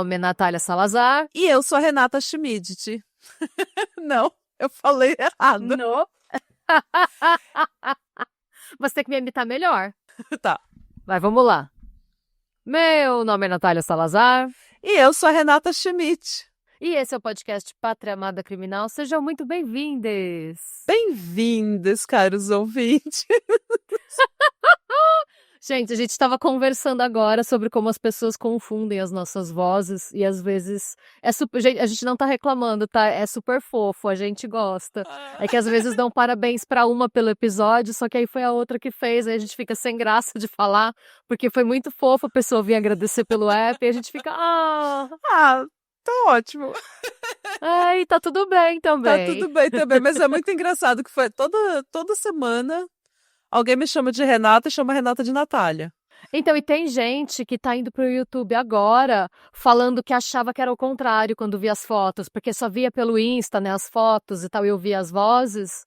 nome é Natália Salazar. E eu sou a Renata Schmidt. Não, eu falei errado. No. Você tem que me imitar melhor. Tá. Vai, vamos lá. Meu nome é Natália Salazar. E eu sou a Renata Schmidt. E esse é o podcast Pátria Amada Criminal. Sejam muito bem-vindos. Bem-vindos, caros ouvintes. Gente, a gente estava conversando agora sobre como as pessoas confundem as nossas vozes e às vezes é super, a gente não tá reclamando, tá? É super fofo, a gente gosta. É que às vezes dão parabéns pra uma pelo episódio, só que aí foi a outra que fez, aí a gente fica sem graça de falar, porque foi muito fofo a pessoa vir agradecer pelo app e a gente fica, Ah, tá ótimo. ai, tá tudo bem Tá também. tudo bem também, mas é muito engraçado que foi toda semana alguém me chama de Renata e chama a Renata de Natália. Então, e tem gente que tá indo pro YouTube agora falando que achava que era o contrário quando via as fotos, porque só via pelo Insta, né, as fotos e tal, e eu via as vozes.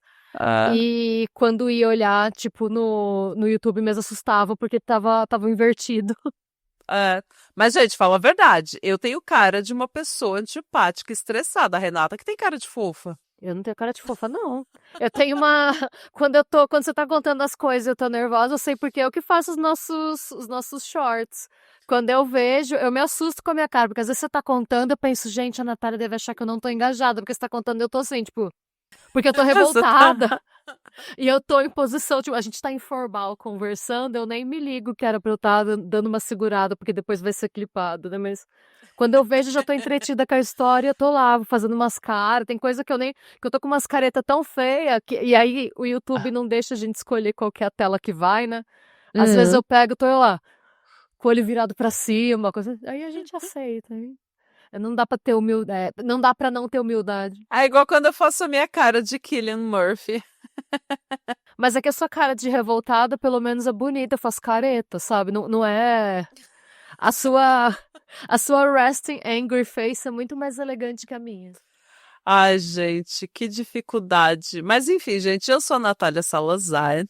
E quando ia olhar, tipo, no YouTube mesmo assustava, porque tava invertido. Mas, gente, fala a verdade. Eu tenho cara de uma pessoa antipática, estressada. A Renata que tem cara de fofa. Eu não tenho cara de fofa, não. Eu tenho uma. Quando você tá contando as coisas e eu tô nervosa, eu sei porque eu que faço os nossos shorts. Quando eu vejo, eu me assusto com a minha cara, porque às vezes você tá contando, eu penso, gente, a Natália deve achar que eu não tô engajada, porque você tá contando, eu tô assim, tipo, porque eu tô revoltada. E eu tô em posição, tipo, a gente tá informal conversando, eu nem me ligo que era pra eu estar dando uma segurada, porque depois vai ser clipado, né? Mas quando eu vejo, já tô entretida com a história, eu tô lá fazendo umas caras, tem coisa que que eu tô com umas caretas tão feias, e aí o YouTube não deixa a gente escolher qual que é a tela que vai, né? Às vezes eu pego, tô lá, com o olho virado pra cima, coisa, aí a gente aceita, hein? Não dá pra ter humildade, não dá pra não ter humildade. É igual quando eu faço a minha cara de Cillian Murphy. Mas é que a sua cara de revoltada, pelo menos, é bonita, eu faço careta, sabe? Não, não é. A sua, a sua resting angry face é muito mais elegante que a minha. Ai, gente, que dificuldade. Mas enfim, gente, eu sou a Natália Salazar.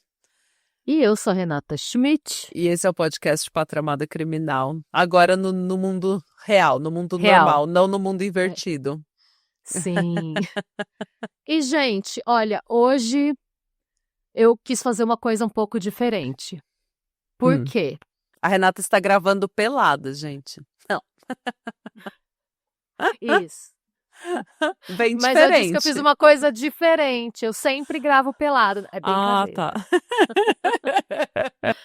E eu sou a Renata Schmidt. E esse é o podcast Pátria Amada Criminal. Agora no mundo real, no mundo Real. normal, não no mundo invertido. Sim. E, gente, olha, hoje eu quis fazer uma coisa um pouco diferente. Por quê? A Renata está gravando pelada, gente. Não. Isso. Bem Mas eu disse que eu diferente. fiz uma coisa diferente. Eu sempre gravo pelado. É Ah, brincadeira. tá.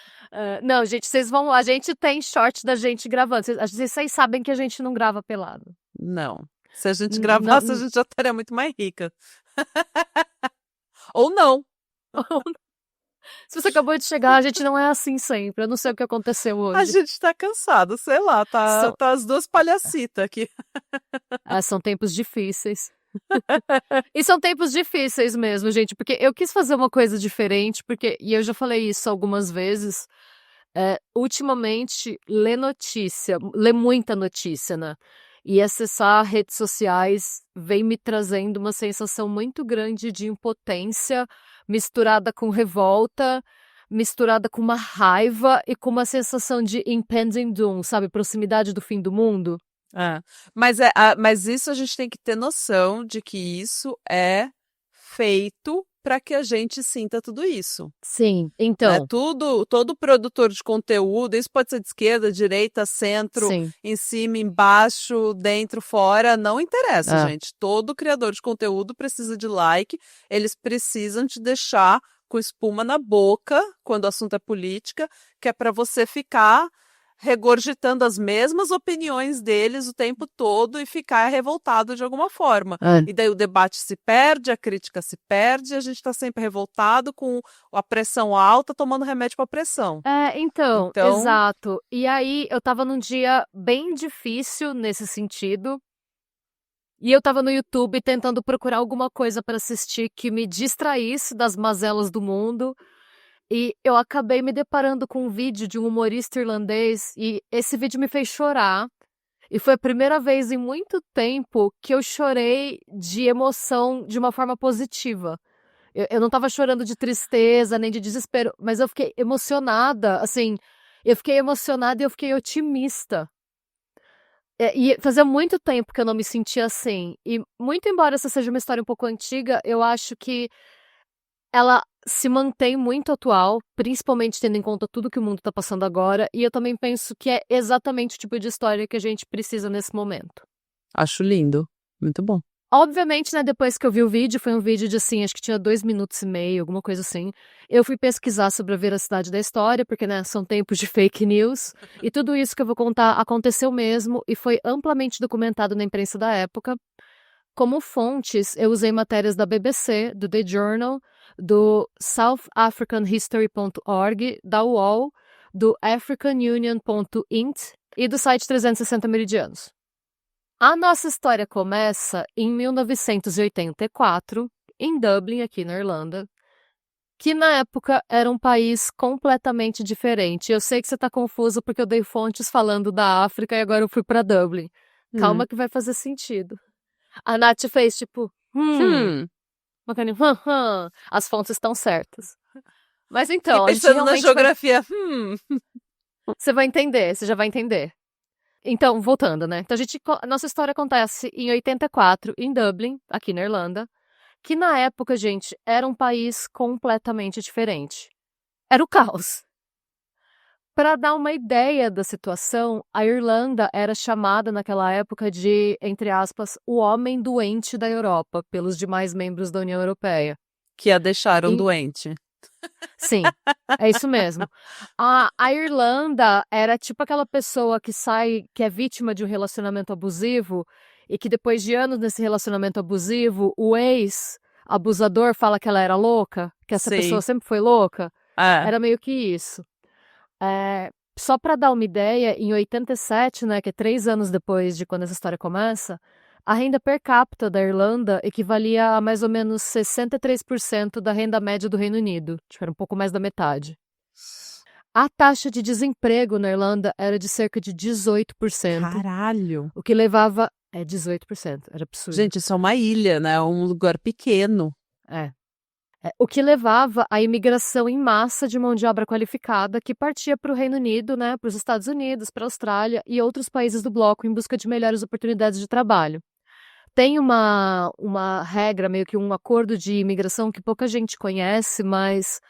Não, gente, vocês vão. A gente tem short da gente gravando. Vocês sabem que a gente não grava pelado. Não. Se a gente Não- gravasse, a gente já estaria muito mais rica. Ou não. Se você acabou de chegar, a gente não é assim sempre. Eu não sei o que aconteceu A hoje. gente tá cansado, sei lá, São, tá as duas palhacitas aqui. são tempos difíceis. E são tempos difíceis mesmo, gente, porque eu quis fazer uma coisa diferente, e eu já falei isso algumas vezes. Ultimamente, ler muita notícia, né? E acessar redes sociais vem me trazendo uma sensação muito grande de impotência, misturada com revolta, misturada com uma raiva e com uma sensação de impending doom, sabe? Proximidade do fim do mundo. Mas isso a gente tem que ter noção de que isso é feito para que a gente sinta tudo isso. Sim, Né? então. Todo produtor de conteúdo, isso pode ser de esquerda, direita, centro, Sim. em cima, embaixo, dentro, fora, não interessa, Ah. gente. Todo criador de conteúdo precisa de like, eles precisam te deixar com espuma na boca quando o assunto é política, que é para você ficar regurgitando as mesmas opiniões deles o tempo todo e ficar revoltado de alguma forma. E daí o debate se perde, a crítica se perde, a gente está sempre revoltado com a pressão alta, tomando remédio para pressão. Então, exato. E aí eu tava num dia bem difícil nesse sentido. E eu tava no YouTube tentando procurar alguma coisa para assistir que me distraísse das mazelas do mundo. E eu acabei me deparando com um vídeo de um humorista irlandês e esse vídeo me fez chorar. E foi a primeira vez em muito tempo que eu chorei de emoção de uma forma positiva. Eu não tava chorando de tristeza nem de desespero, mas eu fiquei emocionada, assim, eu fiquei emocionada e eu fiquei otimista. E fazia muito tempo que eu não me sentia assim. E muito embora essa seja uma história um pouco antiga, eu acho que ela se mantém muito atual, principalmente tendo em conta tudo que o mundo tá passando agora. E eu também penso que é exatamente o tipo de história que a gente precisa nesse momento. Acho lindo. Muito bom. Obviamente, né, depois que eu vi o vídeo, foi um vídeo de, assim, acho que tinha 2 minutos e meio, alguma coisa assim. Eu fui pesquisar sobre a veracidade da história, porque, né, são tempos de fake news. E tudo isso que eu vou contar aconteceu mesmo e foi amplamente documentado na imprensa da época. Como fontes, eu usei matérias da BBC, do The Journal, do southafricanhistory.org, da UOL, do africanunion.int e do site 360 Meridianos. A nossa história começa em 1984, em Dublin, aqui na Irlanda, que na época era um país completamente diferente. Eu sei que você tá confuso porque eu dei fontes falando da África e agora eu fui pra Dublin. Calma que vai fazer sentido. A Nath fez tipo, uma carinha, as fontes estão certas. Mas Fiquei então, a gente pensando na realmente vai... geografia. Você vai entender, você já vai entender. Então, voltando, né? Então, a nossa história acontece em 84, em Dublin, aqui na Irlanda, que na época, gente, era um país completamente diferente. Era o caos. Para dar uma ideia da situação, a Irlanda era chamada naquela época de, entre aspas, o homem doente da Europa, pelos demais membros da União Europeia. Que a deixaram Em- doente. Sim, é isso mesmo. A Irlanda era tipo aquela pessoa que sai, que é vítima de um relacionamento abusivo e que depois de anos nesse relacionamento abusivo, o ex-abusador fala que ela era louca, que essa pessoa Sim. sempre foi louca. É. Era meio que isso. Só para dar uma ideia, em 87, né, que é 3 anos depois de quando essa história começa, a renda per capita da Irlanda equivalia a mais ou menos 63% da renda média do Reino Unido. Tipo, era um pouco mais da metade. A taxa de desemprego na Irlanda era de cerca de 18%, Caralho. o que levava... 18%, era absurdo. Gente, isso é uma ilha, né? Um lugar pequeno. O que levava à imigração em massa de mão de obra qualificada que partia para o Reino Unido, né, para os Estados Unidos, para a Austrália e outros países do bloco em busca de melhores oportunidades de trabalho. Tem uma regra, meio que um acordo de imigração que pouca gente conhece, mas,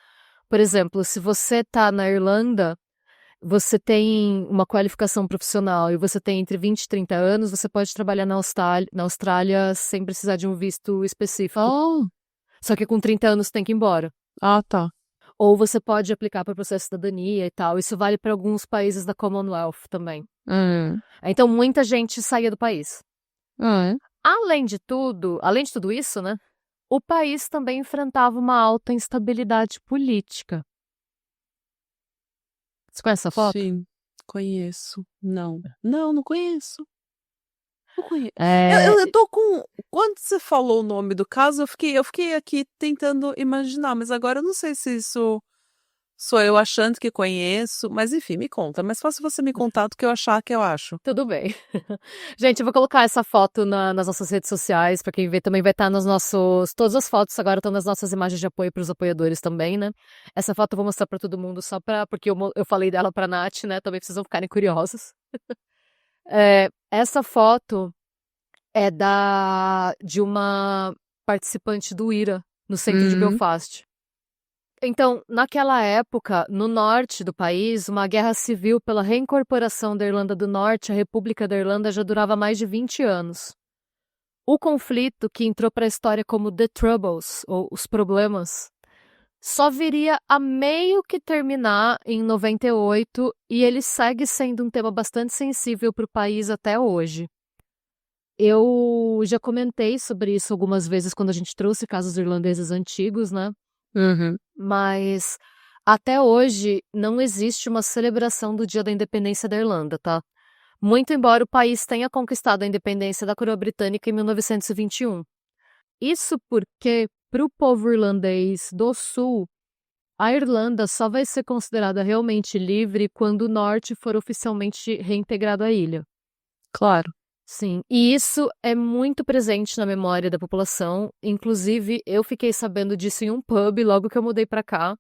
por exemplo, se você está na Irlanda, você tem uma qualificação profissional e você tem entre 20 e 30 anos, você pode trabalhar na Austrália sem precisar de um visto específico. Oh. Só que com 30 anos tem que ir embora. Ah, tá. Ou você pode aplicar para o processo de cidadania e tal. Isso vale para alguns países da Commonwealth também. Então, muita gente saía do país. Além de tudo isso, né? O país também enfrentava uma alta instabilidade política. Você conhece essa foto? Sim, conheço. Não. Não conheço. Não conheço. É, Eu tô com. Quando você falou o nome do caso, eu fiquei aqui tentando imaginar, mas agora eu não sei se isso sou eu achando que conheço, mas enfim, me conta. É mais fácil você me contar do que eu achar que eu acho. Tudo bem. Gente, eu vou colocar essa foto nas nossas redes sociais, para quem ver também vai estar nos nossos... Todas as fotos agora estão nas nossas imagens de apoio para os apoiadores também, né? Essa foto eu vou mostrar para todo mundo porque eu falei dela pra Nath, né? Também precisam ficarem curiosos. Essa foto é de uma participante do IRA, no centro de Belfast. Então, naquela época, no norte do país, uma guerra civil pela reincorporação da Irlanda do Norte à República da Irlanda já durava mais de 20 anos. O conflito, que entrou para a história como The Troubles, ou Os Problemas, só viria a meio que terminar em 98 e ele segue sendo um tema bastante sensível para o país até hoje. Eu já comentei sobre isso algumas vezes quando a gente trouxe casos irlandeses antigos, né? Mas até hoje não existe uma celebração do Dia da Independência da Irlanda, tá? Muito embora o país tenha conquistado a independência da coroa britânica em 1921. Isso porque, para o povo irlandês do Sul, a Irlanda só vai ser considerada realmente livre quando o Norte for oficialmente reintegrado à ilha. Claro. Sim, e isso é muito presente na memória da população. Inclusive, eu fiquei sabendo disso em um pub logo que eu mudei pra cá,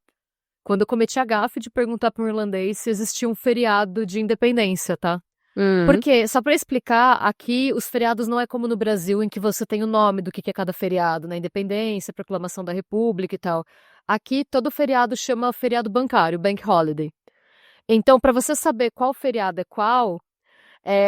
quando eu cometi a gafe de perguntar para um irlandês se existia um feriado de independência, tá? Porque, só para explicar, aqui os feriados não é como no Brasil, em que você tem o nome do que é cada feriado, né? Independência, Proclamação da República e tal. Aqui, todo feriado chama feriado bancário, Bank Holiday. Então, para você saber qual feriado é qual,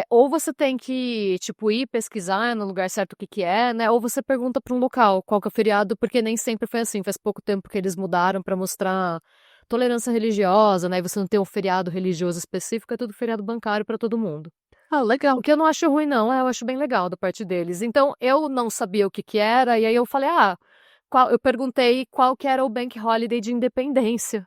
ou você tem que, tipo, ir pesquisar no lugar certo o que é, né? Ou você pergunta para um local qual que é o feriado, porque nem sempre foi assim. Faz pouco tempo que eles mudaram para mostrar tolerância religiosa, né? E você não tem um feriado religioso específico, é tudo feriado bancário para todo mundo. Ah, legal. O que eu não acho ruim, não, eu acho bem legal da parte deles. Então, eu não sabia o que era, e aí eu falei, eu perguntei qual que era o Bank Holiday de Independência.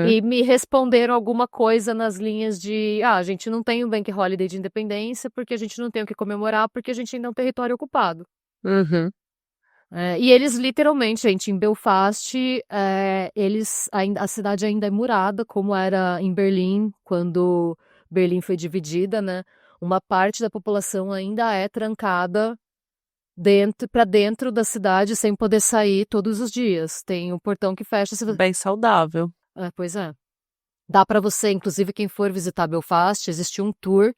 E me responderam alguma coisa nas linhas de, a gente não tem o Bank Holiday de Independência porque a gente não tem o que comemorar porque a gente ainda é um território ocupado. E eles literalmente, gente, em Belfast, a cidade ainda é murada, como era em Berlim, quando Berlim foi dividida, né? Uma parte da população ainda é trancada para dentro da cidade sem poder sair todos os dias. Tem um portão que fecha. Bem saudável. Pois é. Dá para você, inclusive quem for visitar Belfast, existe um tour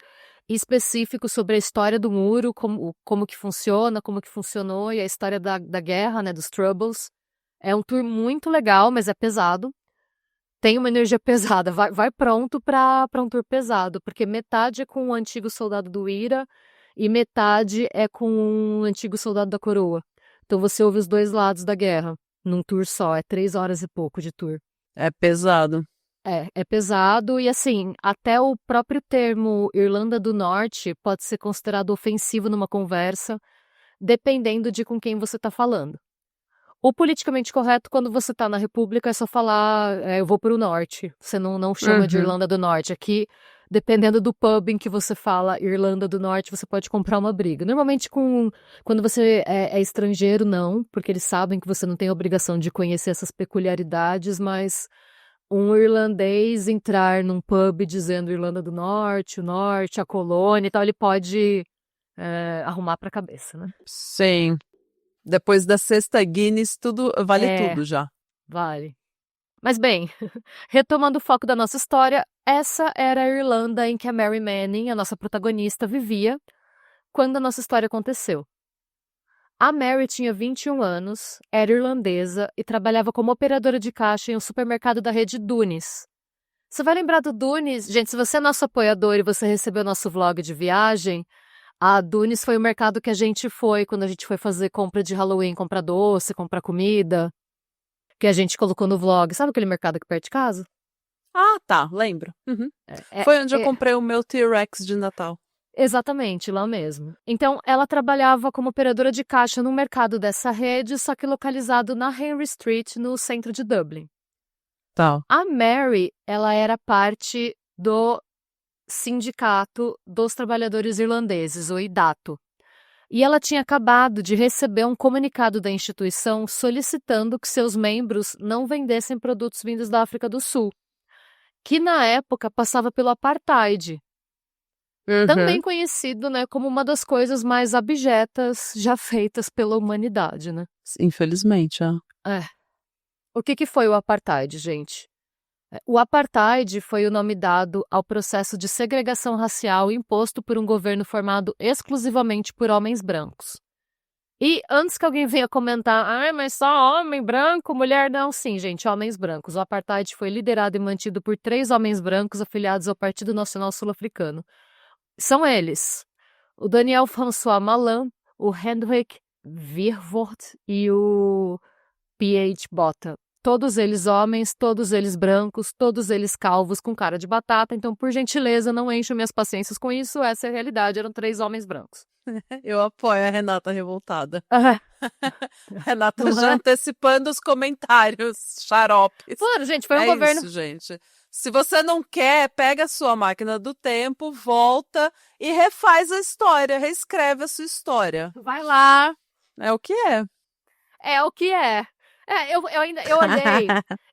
específico sobre a história do muro, como que funciona, como que funcionou e a história da guerra, né, dos Troubles. É um tour muito legal, mas é pesado. Tem uma energia pesada. Vai pronto para um tour pesado, porque metade é com o antigo soldado do IRA e metade é com o antigo soldado da coroa. Então você ouve os dois lados da guerra num tour só. É 3 horas e pouco de tour. É pesado. É pesado e assim, até o próprio termo Irlanda do Norte pode ser considerado ofensivo numa conversa, dependendo de com quem você está falando. O politicamente correto, quando você está na República, é só falar, eu vou para o Norte. Você não chama de Irlanda do Norte. Aqui, dependendo do pub em que você fala Irlanda do Norte, você pode comprar uma briga. Normalmente, quando você é estrangeiro, não, porque eles sabem que você não tem a obrigação de conhecer essas peculiaridades, mas um irlandês entrar num pub dizendo Irlanda do Norte, o Norte, a colônia e tal, ele pode arrumar pra cabeça, né? Sim. Depois da sexta Guinness, vale tudo já. Vale. Mas bem, retomando o foco da nossa história, essa era a Irlanda em que a Mary Manning, a nossa protagonista, vivia quando a nossa história aconteceu. A Mary tinha 21 anos, era irlandesa e trabalhava como operadora de caixa em um supermercado da rede Dunes. Você vai lembrar do Dunes? Gente, se você é nosso apoiador e você recebeu nosso vlog de viagem, a Dunes foi o mercado que a gente foi quando a gente foi fazer compra de Halloween, comprar doce, comprar comida, que a gente colocou no vlog. Sabe aquele mercado aqui perto de casa? Ah, tá, lembro. Foi onde eu comprei o meu T-Rex de Natal. Exatamente, lá mesmo. Então, ela trabalhava como operadora de caixa no mercado dessa rede, só que localizado na Henry Street, no centro de Dublin. Tá. A Mary, ela era parte do Sindicato dos Trabalhadores Irlandeses, o IDATO. E ela tinha acabado de receber um comunicado da instituição solicitando que seus membros não vendessem produtos vindos da África do Sul, que na época passava pelo apartheid. Também conhecido, né, como uma das coisas mais abjetas já feitas pela humanidade, né? Infelizmente, O que foi o apartheid, gente? O apartheid foi o nome dado ao processo de segregação racial imposto por um governo formado exclusivamente por homens brancos. E antes que alguém venha comentar, mas só homem branco, mulher não, sim, gente, homens brancos. O apartheid foi liderado e mantido por 3 homens brancos afiliados ao Partido Nacional Sul-Africano. São eles, o Daniel François Malan, o Hendrik Verwoerd e o P.H. Botha. Todos eles homens, todos eles brancos, todos eles calvos com cara de batata. Então, por gentileza, não encham minhas paciências com isso. Essa é a realidade. Eram 3 homens brancos. Eu apoio a Renata revoltada. Ah, Renata não já é? antecipando os comentários xaropes. Claro, gente, foi um governo... Isso, gente. Se você não quer, pega a sua máquina do tempo, volta e refaz a história, reescreve a sua história. Vai lá. É o que é. É o que é. Eu olhei,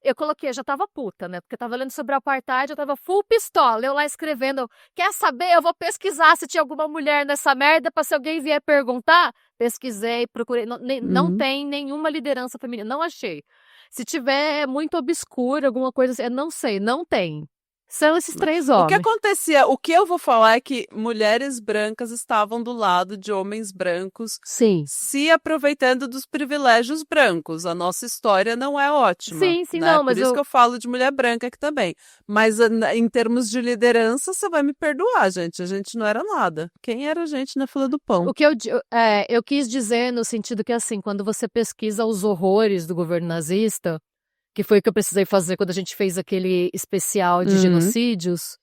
eu coloquei, já tava puta, né? Porque eu tava lendo sobre o apartheid, eu tava full pistola. Eu lá escrevendo, quer saber? Eu vou pesquisar se tinha alguma mulher nessa merda pra se alguém vier perguntar. Pesquisei, procurei. Não tem nenhuma liderança feminina, não achei. Se tiver, é muito obscuro, alguma coisa assim, eu não sei, não tem. São esses 3 O que homens. acontecia, o que eu vou falar é que mulheres brancas estavam do lado de homens brancos Sim. se aproveitando dos privilégios brancos. A nossa história não é ótima, Sim, né? não, Por mas isso que eu falo de mulher branca aqui também. Mas em termos de liderança, você vai me perdoar, gente. A gente não era nada. Quem era a gente na fila do pão? o que eu quis dizer no sentido que, assim, quando você pesquisa os horrores do governo nazista, que foi o que eu precisei fazer quando a gente fez aquele especial de Uhum. genocídios,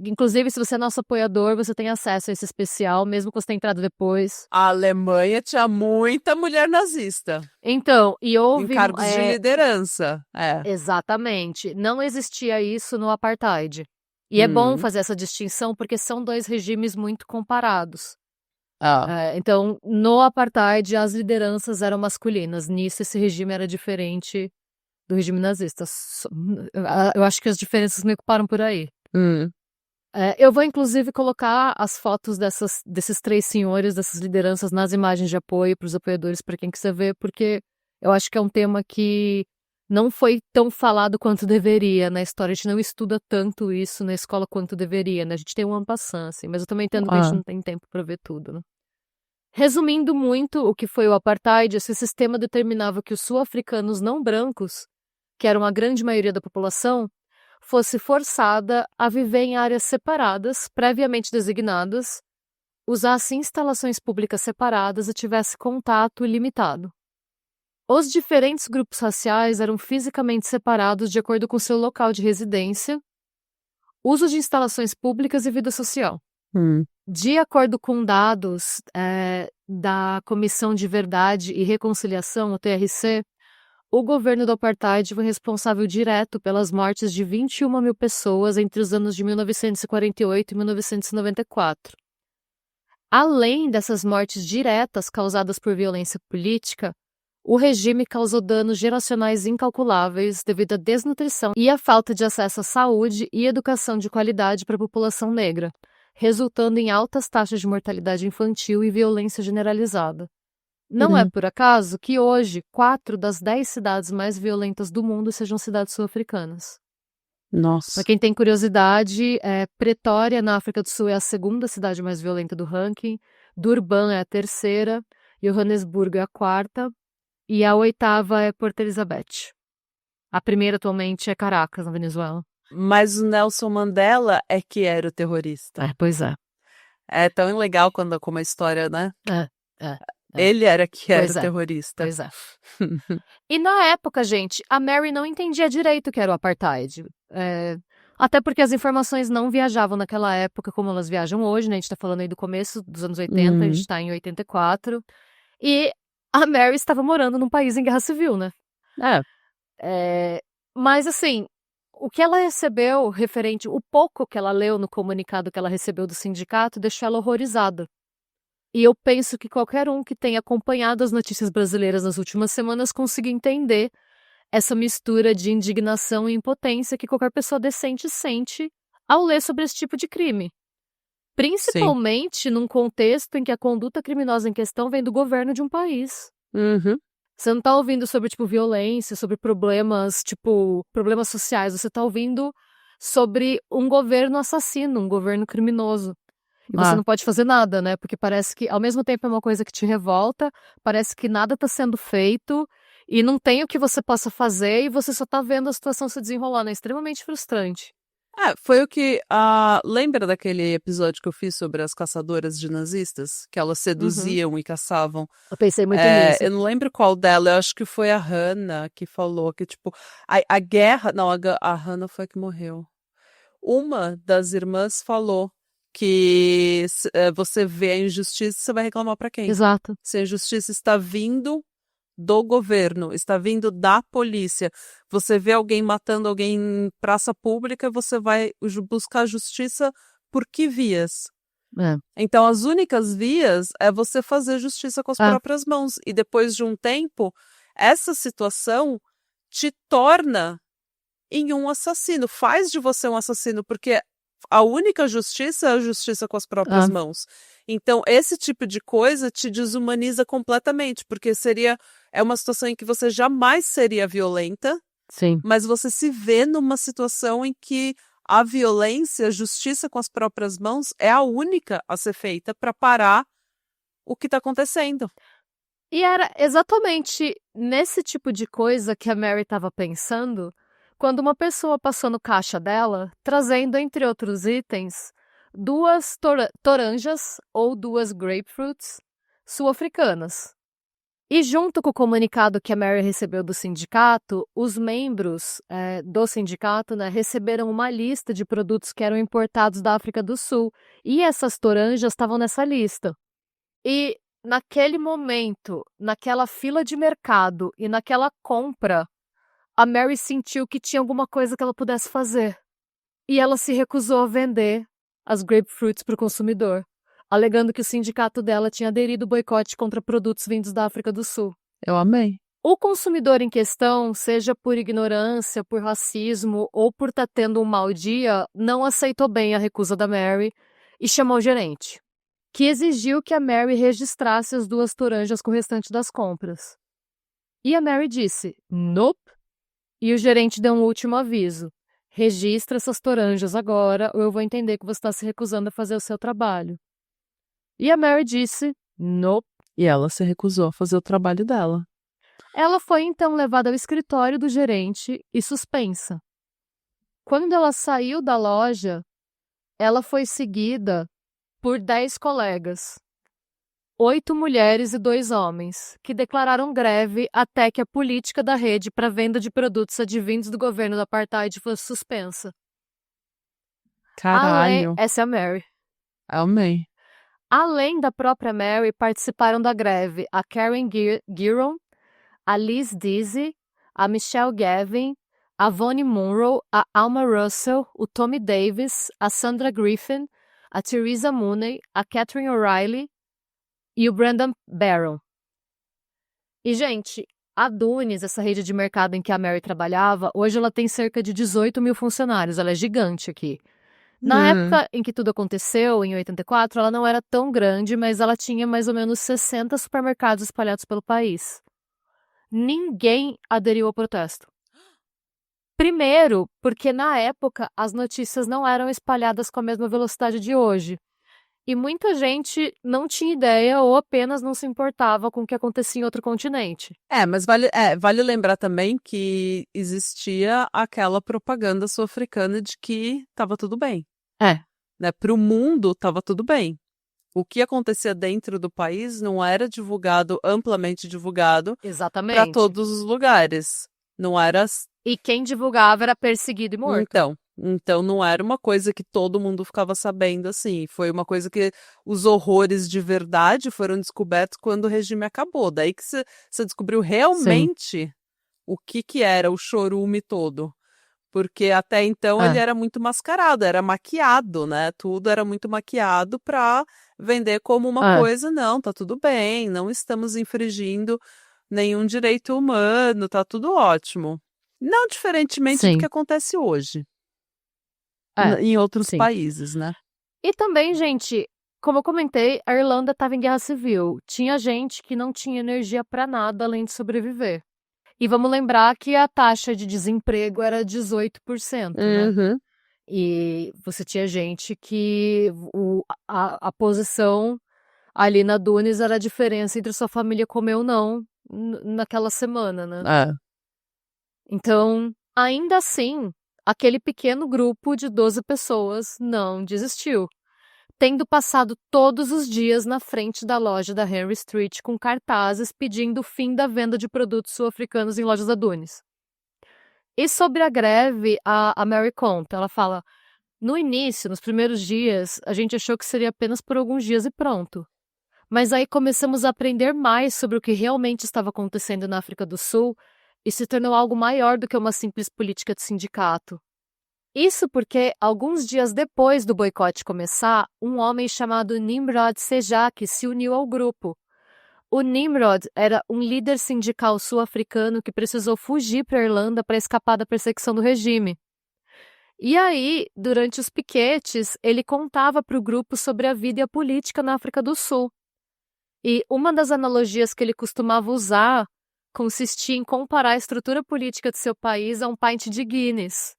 inclusive, se você é nosso apoiador, você tem acesso a esse especial, mesmo que você tenha entrado depois. A Alemanha tinha muita mulher nazista Então, e em houve. cargos de liderança. Exatamente. Não existia isso no apartheid. E é bom Hum. fazer essa distinção porque são 2 regimes muito comparados. Ah. Então, no apartheid, as lideranças eram masculinas. Nisso, esse regime era diferente do regime nazista. Eu acho que as diferenças meio que param por aí. Hum. Eu vou, inclusive, colocar as fotos desses 3 senhores, dessas lideranças, nas imagens de apoio para os apoiadores, para quem quiser ver, porque eu acho que é um tema que não foi tão falado quanto deveria na história. A gente não estuda tanto isso na escola quanto deveria, né? A gente tem um en passant, assim, mas eu também entendo que a gente Ah. não tem tempo para ver tudo, né? Resumindo muito o que foi o apartheid, esse sistema determinava que os sul-africanos não brancos, que eram a grande maioria da população, fosse forçada a viver em áreas separadas, previamente designadas, usasse instalações públicas separadas e tivesse contato limitado. Os diferentes grupos raciais eram fisicamente separados de acordo com seu local de residência, uso de instalações públicas e vida social. De acordo com dados da Comissão de Verdade e Reconciliação, o TRC, o governo do apartheid foi responsável direto pelas mortes de 21 mil pessoas entre os anos de 1948 e 1994. Além dessas mortes diretas causadas por violência política, o regime causou danos geracionais incalculáveis devido à desnutrição e à falta de acesso à saúde e educação de qualidade para a população negra, resultando em altas taxas de mortalidade infantil e violência generalizada. Não é por acaso que hoje 4 das 10 cidades mais violentas do mundo sejam cidades sul-africanas. Nossa. Para quem tem curiosidade, Pretória, na África do Sul, é a 2ª cidade mais violenta do ranking, Durban é a 3ª, Johannesburgo é a 4ª e a 8ª é Porto Elizabeth. A primeira atualmente é Caracas, na Venezuela. Mas o Nelson Mandela é que era o terrorista. Pois é. É tão legal quando como a história, né? É. Ele era que era Pois o é. terrorista. Pois é. E na época, gente, a Mary não entendia direito o que era o apartheid. Até porque as informações não viajavam naquela época como elas viajam hoje, né? A gente tá falando aí do começo dos anos 80, a gente tá em 84. E a Mary estava morando num país em guerra civil, né? Mas assim, o que ela recebeu referente, o pouco que ela leu no comunicado que ela recebeu do sindicato, deixou ela horrorizada. E eu penso que qualquer um que tenha acompanhado as notícias brasileiras nas últimas semanas consiga entender essa mistura de indignação e impotência que qualquer pessoa decente sente ao ler sobre esse tipo de crime. Principalmente num contexto em que a conduta criminosa em questão vem do governo de um país. Você não tá ouvindo sobre, violência, sobre problemas, problemas sociais. Você tá ouvindo sobre um governo assassino, um governo criminoso. E você não pode fazer nada, né? Porque parece que, ao mesmo tempo, é uma coisa que te revolta, parece que nada tá sendo feito e não tem o que você possa fazer e você só tá vendo a situação se desenrolando. É extremamente frustrante. Foi o que. Lembra daquele episódio que eu fiz sobre as caçadoras de nazistas? Que elas seduziam e caçavam? Eu pensei muito nisso. Eu não lembro qual dela, eu acho que foi a Hannah que falou que, a guerra. Não, a Hannah foi a que morreu. Uma das irmãs falou que você vê a injustiça, você vai reclamar pra quem? Exato. Se a injustiça está vindo do governo, está vindo da polícia, você vê alguém matando alguém em praça pública, você vai buscar justiça por que vias? Então, as únicas vias é você fazer justiça com as próprias mãos. E depois de um tempo, essa situação te torna em um assassino, faz de você um assassino, porque a única justiça é a justiça com as próprias mãos. Então, esse tipo de coisa te desumaniza completamente, porque é uma situação em que você jamais seria violenta, Sim. mas você se vê numa situação em que a violência, a justiça com as próprias mãos é a única a ser feita para parar o que está acontecendo. E era exatamente nesse tipo de coisa que a Mary estava pensando quando uma pessoa passou no caixa dela, trazendo, entre outros itens, 2 toranjas ou 2 grapefruits sul-africanas. E junto com o comunicado que a Mary recebeu do sindicato, os membros do sindicato, né, receberam uma lista de produtos que eram importados da África do Sul. E essas toranjas estavam nessa lista. E naquele momento, naquela fila de mercado e naquela compra, a Mary sentiu que tinha alguma coisa que ela pudesse fazer. E ela se recusou a vender as grapefruits para o consumidor, alegando que o sindicato dela tinha aderido ao boicote contra produtos vindos da África do Sul. Eu amei. O consumidor em questão, seja por ignorância, por racismo ou por estar tendo um mau dia, não aceitou bem a recusa da Mary e chamou o gerente, que exigiu que a Mary registrasse as 2 toranjas com o restante das compras. E a Mary disse, nope. E o gerente deu um último aviso. Registra essas toranjas agora ou eu vou entender que você está se recusando a fazer o seu trabalho. E a Mary disse, nope. E ela se recusou a fazer o trabalho dela. Ela foi então levada ao escritório do gerente e suspensa. Quando ela saiu da loja, ela foi seguida por 10 colegas, 8 mulheres e 2 homens, que declararam greve até que a política da rede para venda de produtos advindos do governo do apartheid fosse suspensa. Caralho. Essa é a Mary. Amei. Além da própria Mary, participaram da greve a Karen Giron, a Liz Dizzy, a Michelle Gavin, a Vonnie Munro, a Alma Russell, o Tommy Davis, a Sandra Griffin, a Theresa Mooney, a Catherine O'Reilly e o Brandon Barron. E, gente, a Dunes, essa rede de mercado em que a Mary trabalhava, hoje ela tem cerca de 18 mil funcionários, ela é gigante aqui. Na época em que tudo aconteceu, em 84, ela não era tão grande, mas ela tinha mais ou menos 60 supermercados espalhados pelo país. Ninguém aderiu ao protesto. Primeiro, porque na época as notícias não eram espalhadas com a mesma velocidade de hoje. E muita gente não tinha ideia ou apenas não se importava com o que acontecia em outro continente. Mas vale lembrar também que existia aquela propaganda sul-africana de que estava tudo bem. Né? Para o mundo estava tudo bem. O que acontecia dentro do país não era divulgado, amplamente divulgado, para todos os lugares. Não era. E quem divulgava era perseguido e morto. Então não era uma coisa que todo mundo ficava sabendo assim. Foi uma coisa que os horrores de verdade foram descobertos quando o regime acabou. Daí que você descobriu realmente o que era o chorume todo. Porque até então ele era muito mascarado, era maquiado, né? Tudo era muito maquiado para vender como uma coisa. Não, tá tudo bem, não estamos infringindo nenhum direito humano, tá tudo ótimo. Não diferentemente do que acontece hoje. Em outros países, né? E também, gente, como eu comentei, a Irlanda estava em guerra civil. Tinha gente que não tinha energia para nada além de sobreviver. E vamos lembrar que a taxa de desemprego era 18%, né? E você tinha gente que a posição ali na Dunes era a diferença entre sua família comer ou não naquela semana, né? Então, ainda assim, aquele pequeno grupo de 12 pessoas não desistiu, tendo passado todos os dias na frente da loja da Henry Street com cartazes pedindo o fim da venda de produtos sul-africanos em lojas da Dunes. E sobre a greve, a Mary conta, ela fala, no início, nos primeiros dias, a gente achou que seria apenas por alguns dias e pronto. Mas aí começamos a aprender mais sobre o que realmente estava acontecendo na África do Sul e se tornou algo maior do que uma simples política de sindicato. Isso porque, alguns dias depois do boicote começar, um homem chamado Nimrod Sejak se uniu ao grupo. O Nimrod era um líder sindical sul-africano que precisou fugir para a Irlanda para escapar da perseguição do regime. E aí, durante os piquetes, ele contava para o grupo sobre a vida e a política na África do Sul. E uma das analogias que ele costumava usar consistia em comparar a estrutura política do seu país a um pint de Guinness.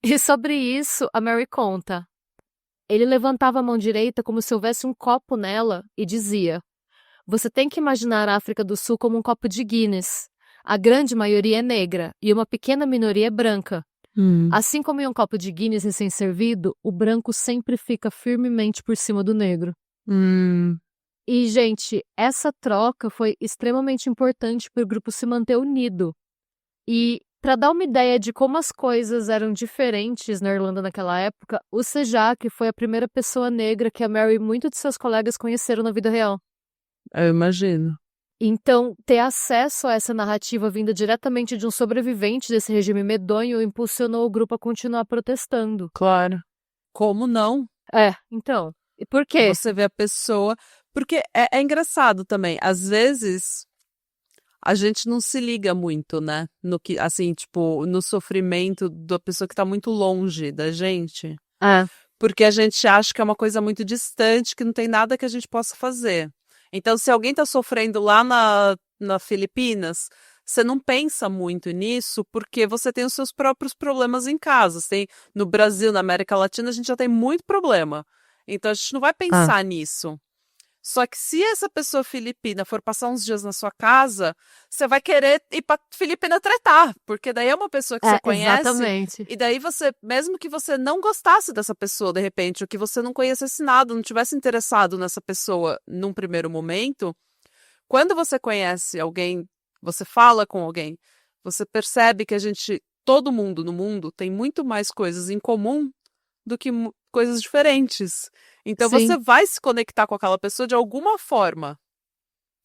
E sobre isso, a Mary conta. Ele levantava a mão direita como se houvesse um copo nela e dizia: "Você tem que imaginar a África do Sul como um copo de Guinness. A grande maioria é negra e uma pequena minoria é branca. Assim como em um copo de Guinness recém-servido, o branco sempre fica firmemente por cima do negro." E, gente, essa troca foi extremamente importante para o grupo se manter unido. E, para dar uma ideia de como as coisas eram diferentes na Irlanda naquela época, o Sejak foi a primeira pessoa negra que a Mary e muitos de seus colegas conheceram na vida real. Eu imagino. Então, ter acesso a essa narrativa vinda diretamente de um sobrevivente desse regime medonho impulsionou o grupo a continuar protestando. Claro. Como não? Então. E por quê? Você vê a pessoa... Porque é engraçado também. Às vezes, a gente não se liga muito, né? No que, assim, tipo, no sofrimento da pessoa que tá muito longe da gente. Porque a gente acha que é uma coisa muito distante, que não tem nada que a gente possa fazer. Então, se alguém tá sofrendo lá na Filipinas, você não pensa muito nisso, porque você tem os seus próprios problemas em casa. No Brasil, na América Latina, a gente já tem muito problema. Então, a gente não vai pensar nisso. Só que se essa pessoa filipina for passar uns dias na sua casa, você vai querer ir pra Filipina tretar, porque daí é uma pessoa que você conhece. Exatamente. E daí você, mesmo que você não gostasse dessa pessoa, de repente, ou que você não conhecesse nada, não tivesse interessado nessa pessoa num primeiro momento, quando você conhece alguém, você fala com alguém, você percebe que todo mundo no mundo tem muito mais coisas em comum do que coisas diferentes. Então você vai se conectar com aquela pessoa de alguma forma.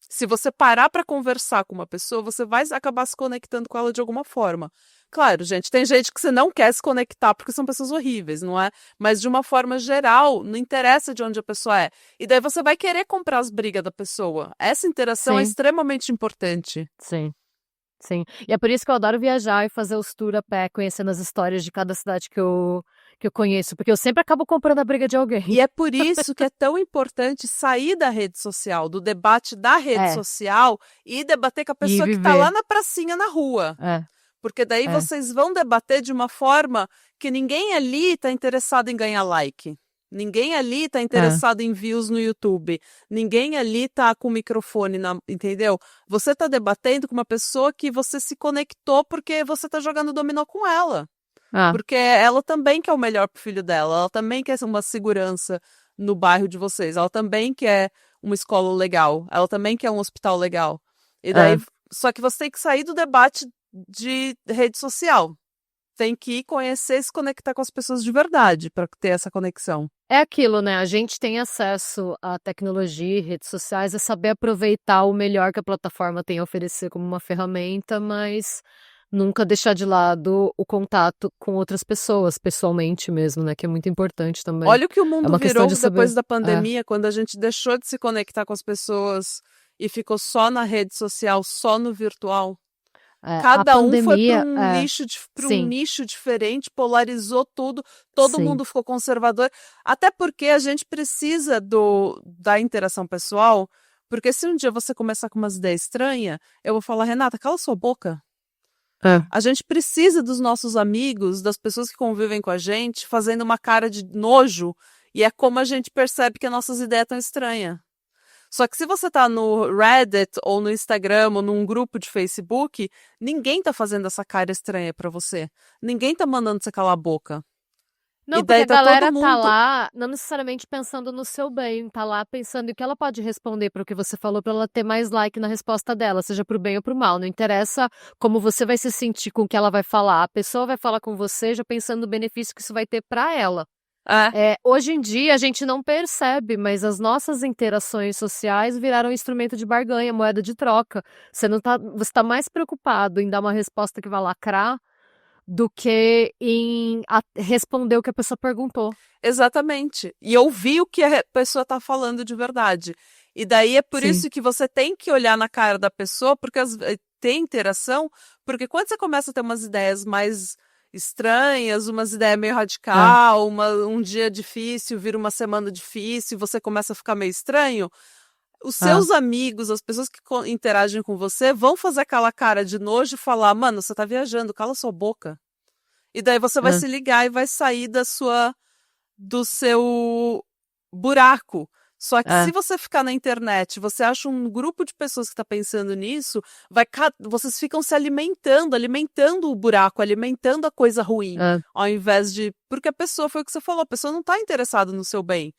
Se você parar para conversar com uma pessoa, você vai acabar se conectando com ela de alguma forma. Claro, gente, tem gente que você não quer se conectar porque são pessoas horríveis, não é? Mas de uma forma geral, não interessa de onde a pessoa é. E daí você vai querer comprar as brigas da pessoa. Essa interação é extremamente importante. Sim. E é por isso que eu adoro viajar e fazer os tour a pé, conhecendo as histórias de cada cidade que eu conheço, porque eu sempre acabo comprando a briga de alguém. E é por isso que é tão importante sair da rede social, do debate da rede social e debater com a pessoa que está lá na pracinha, na rua. Porque daí vocês vão debater de uma forma que ninguém ali está interessado em ganhar like. Ninguém ali está interessado em views no YouTube. Ninguém ali está com o microfone, entendeu? Você está debatendo com uma pessoa que você se conectou porque você está jogando dominó com ela. Porque ela também quer o melhor pro filho dela. Ela também quer uma segurança no bairro de vocês. Ela também quer uma escola legal. Ela também quer um hospital legal. E daí, só que você tem que sair do debate de rede social. Tem que ir conhecer e se conectar com as pessoas de verdade para ter essa conexão. É aquilo, né? A gente tem acesso à tecnologia e redes sociais, é saber aproveitar o melhor que a plataforma tem a oferecer como uma ferramenta, mas nunca deixar de lado o contato com outras pessoas, pessoalmente mesmo, né? Que é muito importante também. Olha o que o mundo virou depois da saber... pandemia, quando a gente deixou de se conectar com as pessoas e ficou só na rede social, só no virtual. Cada um foi para um nicho diferente, polarizou tudo, todo mundo ficou conservador. Até porque a gente precisa da interação pessoal, porque se um dia você começar com umas ideias estranhas, eu vou falar, Renata, cala sua boca. A gente precisa dos nossos amigos, das pessoas que convivem com a gente, fazendo uma cara de nojo, e é como a gente percebe que as nossas ideias estão estranhas. Só que se você tá no Reddit ou no Instagram ou num grupo de Facebook, ninguém tá fazendo essa cara estranha pra você. Ninguém tá mandando você calar a boca. Não, e daí porque a galera todo mundo... tá lá, não necessariamente pensando no seu bem, tá lá pensando em que ela pode responder para o que você falou para ela ter mais like na resposta dela, seja pro bem ou pro mal. Não interessa como você vai se sentir com o que ela vai falar. A pessoa vai falar com você já pensando no benefício que isso vai ter para ela. Hoje em dia a gente não percebe, mas as nossas interações sociais viraram instrumento de barganha, moeda de troca. Você tá mais preocupado em dar uma resposta que vai lacrar do que em responder o que a pessoa perguntou. Exatamente. E ouvir o que a pessoa tá falando de verdade. E daí é por isso que você tem que olhar na cara da pessoa, porque tem interação, porque quando você começa a ter umas ideias mais estranhas, umas ideias meio radical, um dia difícil, vira uma semana difícil, você começa a ficar meio estranho, os seus amigos, as pessoas que interagem com você, vão fazer aquela cara de nojo e falar, mano, você tá viajando, cala sua boca. E daí você vai se ligar e vai sair do seu buraco. Só que se você ficar na internet, você acha um grupo de pessoas que está pensando nisso, vocês ficam se alimentando o buraco, alimentando a coisa ruim, ao invés de... Porque a pessoa, foi o que você falou, a pessoa não está interessada no seu bem.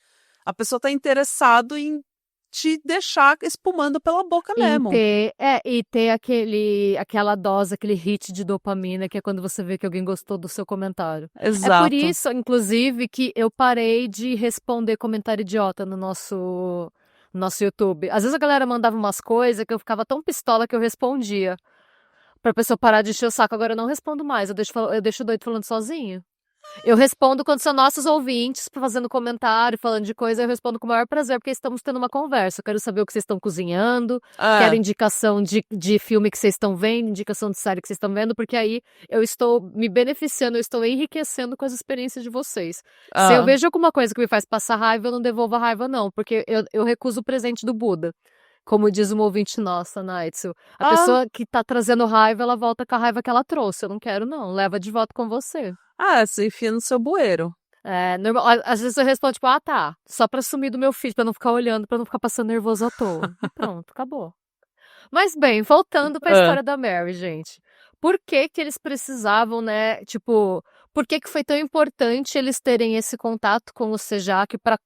A pessoa está interessada em te deixar espumando pela boca mesmo. E ter aquela dose, aquele hit de dopamina, que é quando você vê que alguém gostou do seu comentário. Exato. É por isso, inclusive, que eu parei de responder comentário idiota no nosso YouTube. Às vezes a galera mandava umas coisas que eu ficava tão pistola que eu respondia. Pra pessoa parar de encher o saco. Agora eu não respondo mais, eu deixo o doido falando sozinho. Eu respondo quando são nossos ouvintes fazendo comentário, falando de coisa, eu respondo com o maior prazer, porque estamos tendo uma conversa. Eu quero saber o que vocês estão cozinhando, quero indicação de filme que vocês estão vendo, indicação de série que vocês estão vendo, porque aí eu estou me beneficiando, eu estou enriquecendo com as experiências de vocês. Se eu vejo alguma coisa que me faz passar raiva, eu não devolvo a raiva, não, porque eu recuso o presente do Buda. Como diz uma ouvinte nossa, Naitsu. A pessoa que tá trazendo raiva, ela volta com a raiva que ela trouxe. Eu não quero, não. Leva de volta com você. Você enfia no seu bueiro. Normal, às vezes eu respondo, tipo, tá. Só pra sumir do meu feed, pra não ficar olhando, pra não ficar passando nervoso à toa. E pronto, acabou. Mas bem, voltando pra história da Mary, gente. Por que que eles precisavam, né? Tipo, por que que foi tão importante eles terem esse contato com o Sejak pra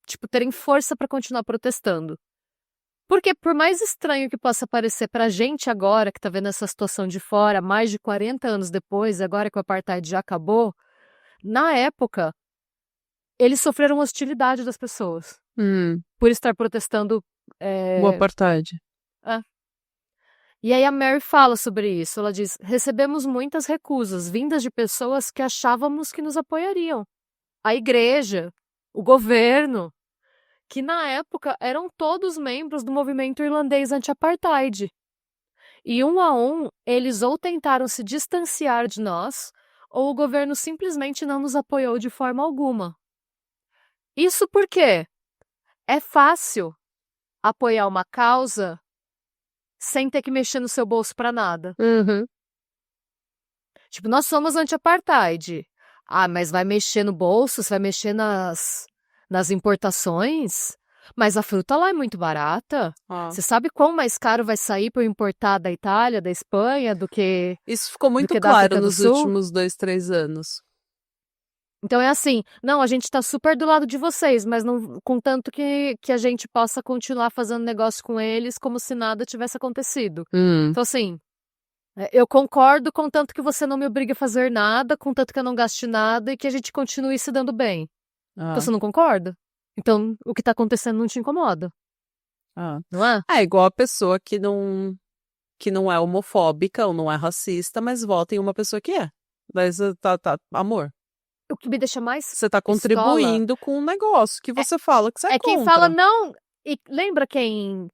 tipo, terem força pra continuar protestando? Porque por mais estranho que possa parecer pra gente agora, que tá vendo essa situação de fora, mais de 40 anos depois, agora que o apartheid já acabou, na época, eles sofreram hostilidade das pessoas. Por estar protestando... O apartheid. E aí a Mary fala sobre isso, ela diz, recebemos muitas recusas, vindas de pessoas que achávamos que nos apoiariam. A igreja, o governo... que na época eram todos membros do movimento irlandês anti-apartheid. E um a um, eles ou tentaram se distanciar de nós, ou o governo simplesmente não nos apoiou de forma alguma. Isso porque é fácil apoiar uma causa sem ter que mexer no seu bolso para nada. Tipo, nós somos anti-apartheid. Mas vai mexer no bolso? Você vai mexer nas importações? Mas a fruta lá é muito barata. Você sabe quão mais caro vai sair para importar da Itália, da Espanha, do que... Isso ficou muito claro nos últimos 2, 3 anos. Então é assim, não, a gente tá super do lado de vocês, mas não, contanto que a gente possa continuar fazendo negócio com eles como se nada tivesse acontecido. Então assim, eu concordo contanto que você não me obrigue a fazer nada, contanto que eu não gaste nada e que a gente continue se dando bem. Então você não concorda? Então o que tá acontecendo não te incomoda. Não é? É igual a pessoa que não é homofóbica ou não é racista, mas vota em uma pessoa que é. Daí você amor. O que me deixa mais Você tá contribuindo com um negócio que você fala que você é contra. Quem fala não... E lembra quem...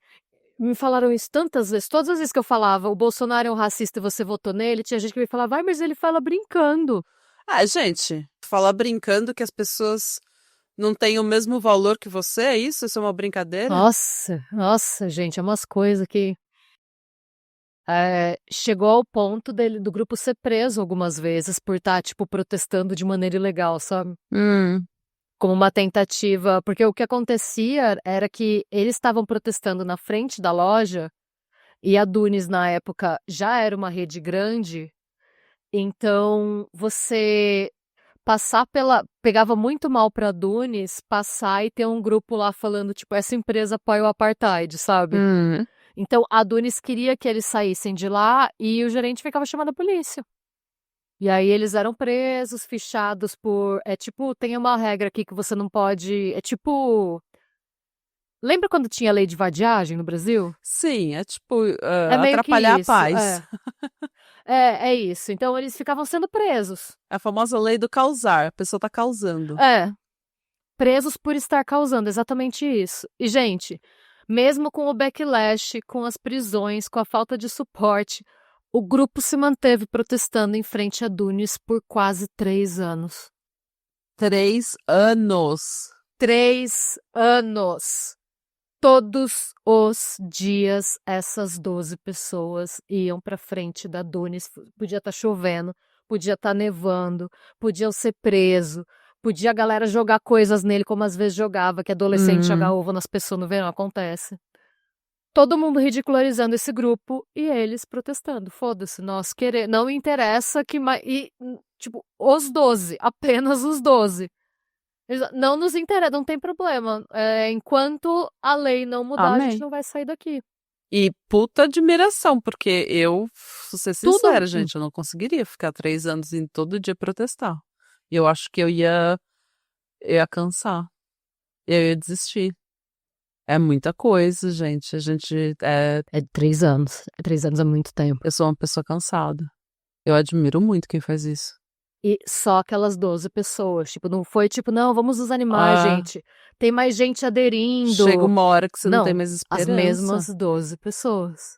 Me falaram isso tantas vezes. Todas as vezes que eu falava o Bolsonaro é um racista e você votou nele, tinha gente que me falava, mas ele fala brincando. Gente, falar brincando que as pessoas não têm o mesmo valor que você, é isso? Isso é uma brincadeira? Nossa, gente, é umas coisas que... chegou ao ponto do grupo ser preso algumas vezes por estar, tipo, protestando de maneira ilegal, sabe? Como uma tentativa... Porque o que acontecia era que eles estavam protestando na frente da loja e a Dunes, na época, já era uma rede grande, então você pegava muito mal pra Dunes passar e ter um grupo lá falando, tipo, essa empresa apoia o apartheid, sabe? Então, a Dunes queria que eles saíssem de lá e o gerente ficava chamando a polícia. E aí eles eram presos, fichados por... tem uma regra aqui que você não pode... Lembra quando tinha lei de vadiagem no Brasil? Sim, atrapalhar a paz. É isso. Então, eles ficavam sendo presos. A famosa lei do causar. A pessoa tá causando. Presos por estar causando, exatamente isso. E, gente... Mesmo com o backlash, com as prisões, com a falta de suporte, o grupo se manteve protestando em frente a Dunes por quase 3 anos. 3 anos! 3 anos! Todos os dias, essas 12 pessoas iam pra frente da Dunes. Podia estar chovendo, podia estar nevando, podiam ser presos, podia a galera jogar coisas nele, como às vezes jogava, que adolescente jogar ovo nas pessoas no verão, acontece. Todo mundo ridicularizando esse grupo e eles protestando. Foda-se, nós queremos. Não interessa que. Tipo, os 12, apenas os 12. Não nos interessa, não tem problema. Enquanto a lei não mudar, a gente Amém. não vai sair daqui. E puta admiração, porque eu, vou ser Tudo. sincera, gente, eu não conseguiria ficar 3 anos indo todo dia protestar. E eu acho que eu ia cansar. Eu ia desistir. É muita coisa, gente. É 3 anos. 3 anos é muito tempo. Eu sou uma pessoa cansada. Eu admiro muito quem faz isso. E só aquelas 12 pessoas. Tipo, não foi tipo, não, vamos nos animar, gente. Tem mais gente aderindo. Chega uma hora que você não tem mais As esperança. mesmas 12 pessoas.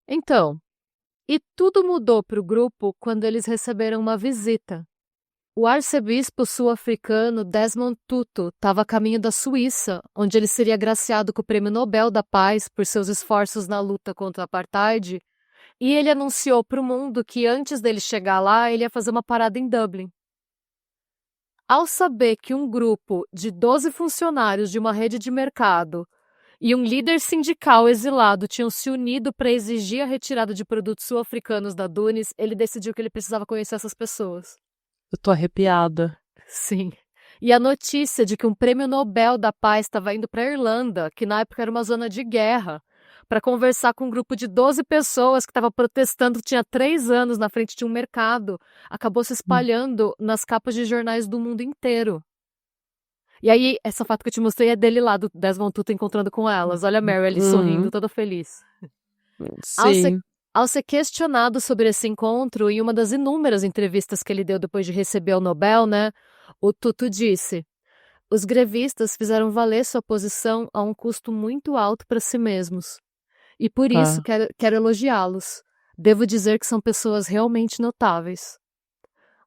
Então, e tudo mudou para o grupo quando eles receberam uma visita. O arcebispo sul-africano Desmond Tutu estava a caminho da Suíça, onde ele seria agraciado com o Prêmio Nobel da Paz por seus esforços na luta contra o apartheid, e ele anunciou para o mundo que antes dele chegar lá, ele ia fazer uma parada em Dublin. Ao saber que um grupo de 12 funcionários de uma rede de mercado e um líder sindical exilado tinham se unido para exigir a retirada de produtos sul-africanos da Dunes, ele decidiu que ele precisava conhecer essas pessoas. Eu tô arrepiada. Sim. E a notícia de que um prêmio Nobel da Paz estava indo para a Irlanda, que na época era uma zona de guerra, para conversar com um grupo de 12 pessoas que estava protestando, tinha 3 anos na frente de um mercado, acabou se espalhando nas capas de jornais do mundo inteiro. E aí, essa foto que eu te mostrei é dele lá, do Desmond Tutu encontrando com elas. Olha a Mary ali sorrindo, toda feliz. Sim. Ao ser questionado sobre esse encontro, em uma das inúmeras entrevistas que ele deu depois de receber o Nobel, né, o Tutu disse: os grevistas fizeram valer sua posição a um custo muito alto para si mesmos. E por isso quero elogiá-los. Devo dizer que são pessoas realmente notáveis.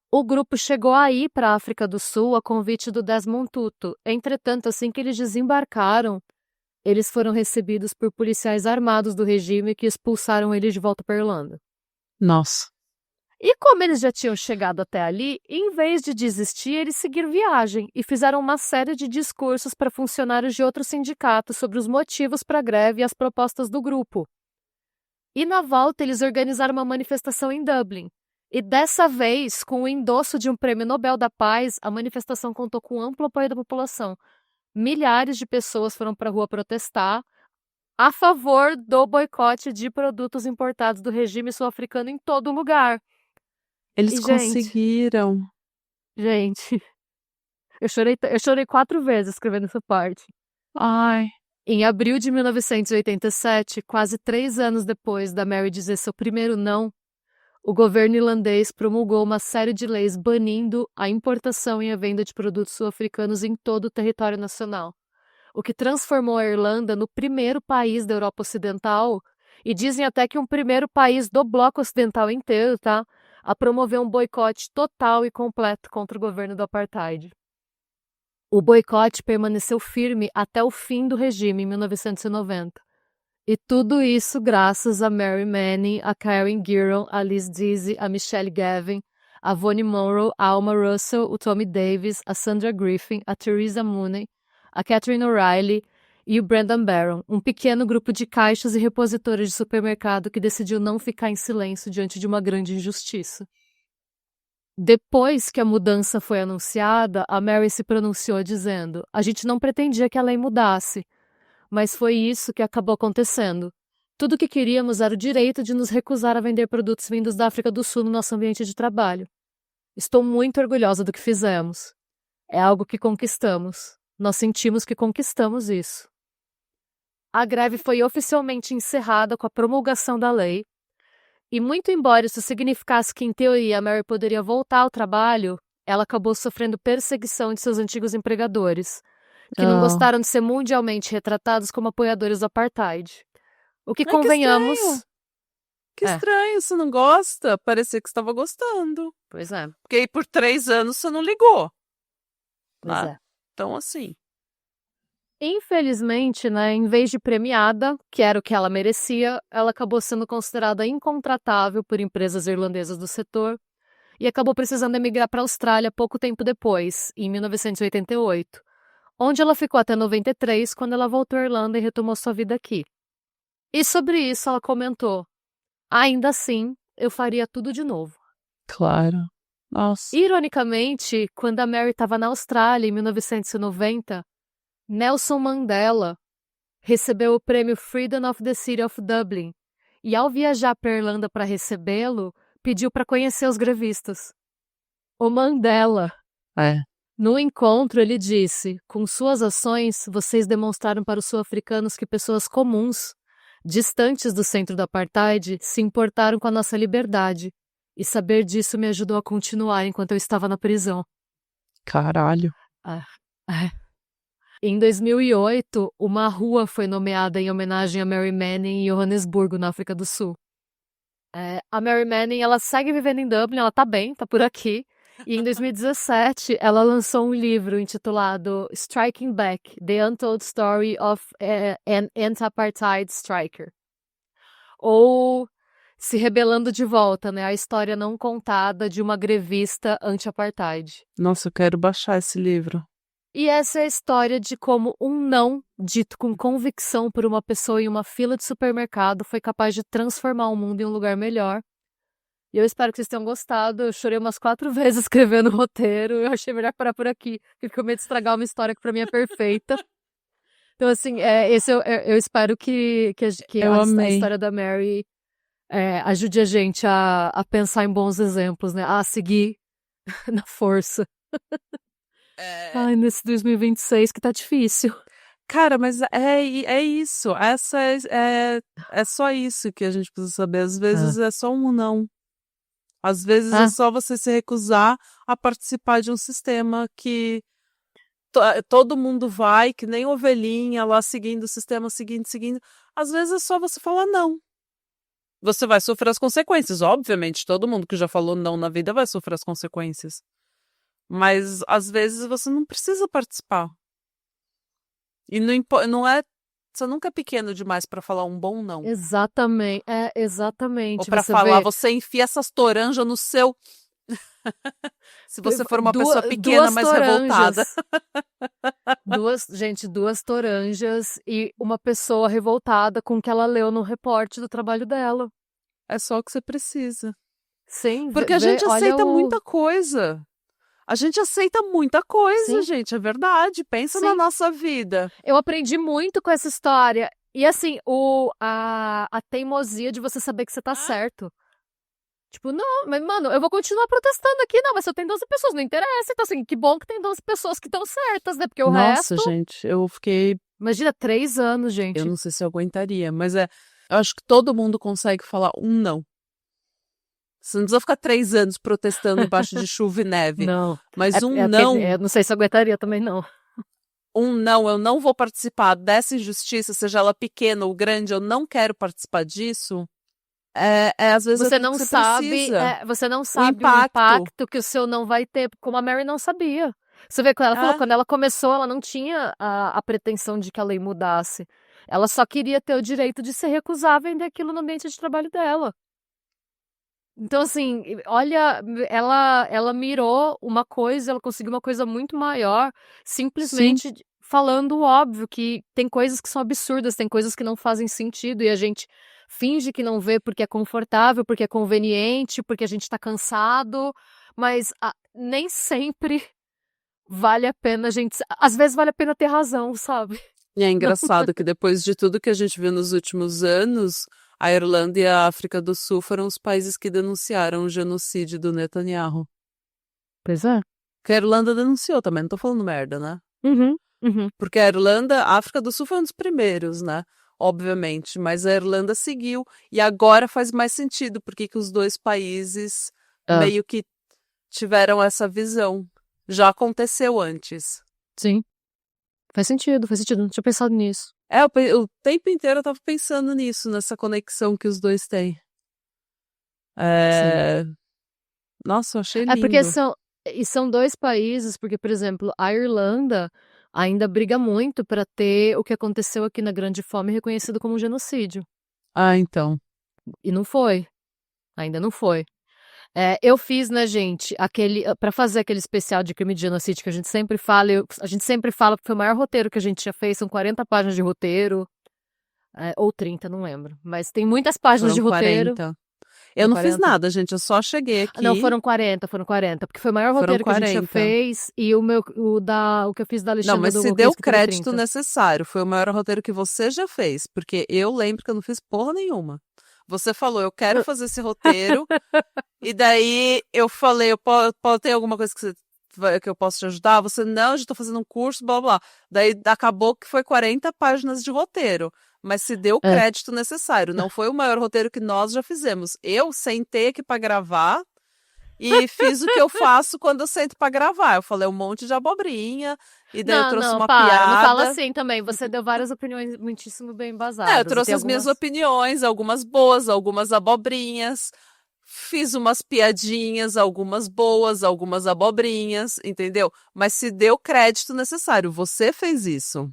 O grupo chegou a ir para a África do Sul a convite do Desmond Tutu. Entretanto, assim que eles desembarcaram, eles foram recebidos por policiais armados do regime que expulsaram eles de volta para a Irlanda. Nossa. E como eles já tinham chegado até ali, em vez de desistir, eles seguiram viagem e fizeram uma série de discursos para funcionários de outros sindicatos sobre os motivos para a greve e as propostas do grupo. E na volta, eles organizaram uma manifestação em Dublin. E dessa vez, com o endosso de um prêmio Nobel da Paz, a manifestação contou com amplo apoio da população. Milhares de pessoas foram para a rua protestar a favor do boicote de produtos importados do regime sul-africano em todo lugar. Eles conseguiram. Gente, eu chorei 4 vezes escrevendo essa parte. Ai. Em abril de 1987, quase 3 anos depois da Mary dizer seu primeiro não, o governo irlandês promulgou uma série de leis banindo a importação e a venda de produtos sul-africanos em todo o território nacional, o que transformou a Irlanda no primeiro país da Europa Ocidental, e dizem até que um primeiro país do bloco ocidental inteiro, tá, a promover um boicote total e completo contra o governo do apartheid. O boicote permaneceu firme até o fim do regime, em 1990. E tudo isso graças a Mary Manning, a Karen Giron, a Liz Dizzy, a Michelle Gavin, a Vonnie Monroe, a Alma Russell, o Tommy Davis, a Sandra Griffin, a Theresa Mooney, a Catherine O'Reilly e o Brendan Barron, um pequeno grupo de caixas e repositores de supermercado que decidiu não ficar em silêncio diante de uma grande injustiça. Depois que a mudança foi anunciada, a Mary se pronunciou dizendo: a gente não pretendia que a lei mudasse, mas foi isso que acabou acontecendo. Tudo o que queríamos era o direito de nos recusar a vender produtos vindos da África do Sul no nosso ambiente de trabalho. Estou muito orgulhosa do que fizemos. É algo que conquistamos. Nós sentimos que conquistamos isso. A greve foi oficialmente encerrada com a promulgação da lei, e muito embora isso significasse que, em teoria, a Mary poderia voltar ao trabalho, ela acabou sofrendo perseguição de seus antigos empregadores, que não gostaram de ser mundialmente retratados como apoiadores do apartheid. O que, convenhamos... Que estranho, você não gosta? Parecia que você estava gostando. Pois é. Porque aí por 3 anos você não ligou. Pois é. Então, assim... Infelizmente, né, em vez de premiada, que era o que ela merecia, ela acabou sendo considerada incontratável por empresas irlandesas do setor e acabou precisando emigrar para a Austrália pouco tempo depois, em 1988, onde ela ficou até 93, quando ela voltou à Irlanda e retomou sua vida aqui. E sobre isso ela comentou: ainda assim, eu faria tudo de novo. Claro. Nossa. Ironicamente, quando a Mary estava na Austrália, em 1990, Nelson Mandela recebeu o prêmio Freedom of the City of Dublin e, ao viajar para a Irlanda para recebê-lo, pediu para conhecer os grevistas. O Mandela, É. no encontro, ele disse: com suas ações, vocês demonstraram para os sul-africanos que pessoas comuns, distantes do centro do apartheid, se importaram com a nossa liberdade. E saber disso me ajudou a continuar enquanto eu estava na prisão. Caralho. Em 2008, uma rua foi nomeada em homenagem a Mary Manning em Johannesburgo, na África do Sul. A Mary Manning, ela segue vivendo em Dublin, ela tá bem, tá por aqui. E em 2017, ela lançou um livro intitulado Striking Back: The Untold Story of an Anti-Apartheid Striker. Ou Se Rebelando de Volta, né? A história não contada de uma grevista anti-apartheid. Nossa, eu quero baixar esse livro. E essa é a história de como um não dito com convicção por uma pessoa em uma fila de supermercado foi capaz de transformar o mundo em um lugar melhor. E eu espero que vocês tenham gostado. Eu chorei umas 4 vezes escrevendo o roteiro. Eu achei melhor parar por aqui. Fiquei com medo de estragar uma história que pra mim é perfeita. Então, assim, esse eu espero que Eu a amei. história da Mary ajude a gente a pensar em bons exemplos, né? A seguir na força. Ai, nesse 2026 que tá difícil. Cara, mas é isso. É só isso que a gente precisa saber. Às vezes é só um não. Às vezes é só você se recusar a participar de um sistema que todo mundo vai, que nem ovelhinha lá seguindo o sistema, seguindo. Às vezes é só você falar não. Você vai sofrer as consequências. Obviamente, todo mundo que já falou não na vida vai sofrer as consequências. Mas às vezes você não precisa participar. E não é. Você nunca é pequeno demais pra falar um bom não. Exatamente, exatamente. Ou pra Você falar, vê você enfia essas toranjas no seu. Se você for uma pessoa pequena, duas mas toranjas. revoltada. Duas toranjas e uma pessoa revoltada com o que ela leu no reporte do trabalho dela. É só o que você precisa. Sim, Porque a gente olha aceita muita coisa. A gente aceita muita coisa, Sim. gente, é verdade. Pensa na Sim. nossa vida. Eu aprendi muito com essa história. E assim, a teimosia de você saber que você tá certo. Tipo, não, mas mano, eu vou continuar protestando aqui, não, mas só tem 12 pessoas, não interessa. Então assim, que bom que tem 12 pessoas que estão certas, né? Porque o Nossa, resto... gente, eu fiquei... Imagina, 3 anos, gente. Eu não sei se eu aguentaria, mas eu acho que todo mundo consegue falar um não. Você não precisa ficar 3 anos protestando embaixo de chuva e neve. Não. Mas não. Eu não sei se eu aguentaria também, não. Um não, eu não vou participar dessa injustiça, seja ela pequena ou grande, eu não quero participar disso. Às vezes Você é tudo não que você sabe, precisa. você não sabe o impacto. impacto que o seu não vai ter, como a Mary não sabia. Você vê quando ela falou, quando ela começou, ela não tinha a pretensão de que a lei mudasse. Ela só queria ter o direito de se recusar a vender aquilo no ambiente de trabalho dela. Então, assim, olha, ela mirou uma coisa, ela conseguiu uma coisa muito maior, simplesmente falando o óbvio, que tem coisas que são absurdas, tem coisas que não fazem sentido, e a gente finge que não vê porque é confortável, porque é conveniente, porque a gente tá cansado, mas nem sempre vale a pena a gente... Às vezes vale a pena ter razão, sabe? E é engraçado que depois de tudo que a gente viu nos últimos anos, a Irlanda e a África do Sul foram os países que denunciaram o genocídio do Netanyahu. Pois é. Que a Irlanda denunciou também, não tô falando merda, né? Uhum. Porque a África do Sul foi um dos primeiros, né? Obviamente, mas a Irlanda seguiu e agora faz mais sentido porque que os dois países meio que tiveram essa visão. Já aconteceu antes. Sim. Faz sentido, não tinha pensado nisso. O tempo inteiro eu tava pensando nisso, nessa conexão que os dois têm. Nossa, eu achei lindo. Porque são 2 países, porque, por exemplo, a Irlanda, ainda briga muito para ter o que aconteceu aqui na Grande Fome reconhecido como um genocídio. Ah, então. E não foi. Ainda não foi. Eu fiz, né, gente, para fazer aquele especial de crime de genocídio que a gente sempre fala, a gente sempre fala que foi o maior roteiro que a gente já fez, são 40 páginas de roteiro, ou 30, não lembro, mas tem muitas páginas Foram de roteiro. 40. Eu Foram não fiz 40? nada, gente. Eu só cheguei Não, aqui. foram 40, porque foi o maior Foram roteiro que a gente já 40. fez, e o que eu fiz da Não, Alexandra mas do se deu Golkowski teve crédito 30. necessário. Foi o maior roteiro que você já fez. Porque eu lembro que eu não fiz porra nenhuma. Você falou, eu quero fazer esse roteiro. E daí eu falei, pode ter alguma coisa que eu possa te ajudar? Você, não, eu já tô fazendo um curso, blá, blá. Daí acabou que foi 40 páginas de roteiro. Mas se deu É. crédito necessário. Não foi o maior roteiro que nós já fizemos. Eu sentei aqui pra gravar e fiz o que eu faço quando eu sento pra gravar. Eu falei um monte de abobrinha. E daí eu trouxe Não, uma para, não fala piada. assim também. Você deu várias opiniões muitíssimo bem Eu embasadas. E trouxe tem as minhas algumas. opiniões, algumas boas, algumas abobrinhas. Fiz umas piadinhas, algumas boas, algumas abobrinhas, entendeu? Mas se deu crédito necessário. Você fez isso.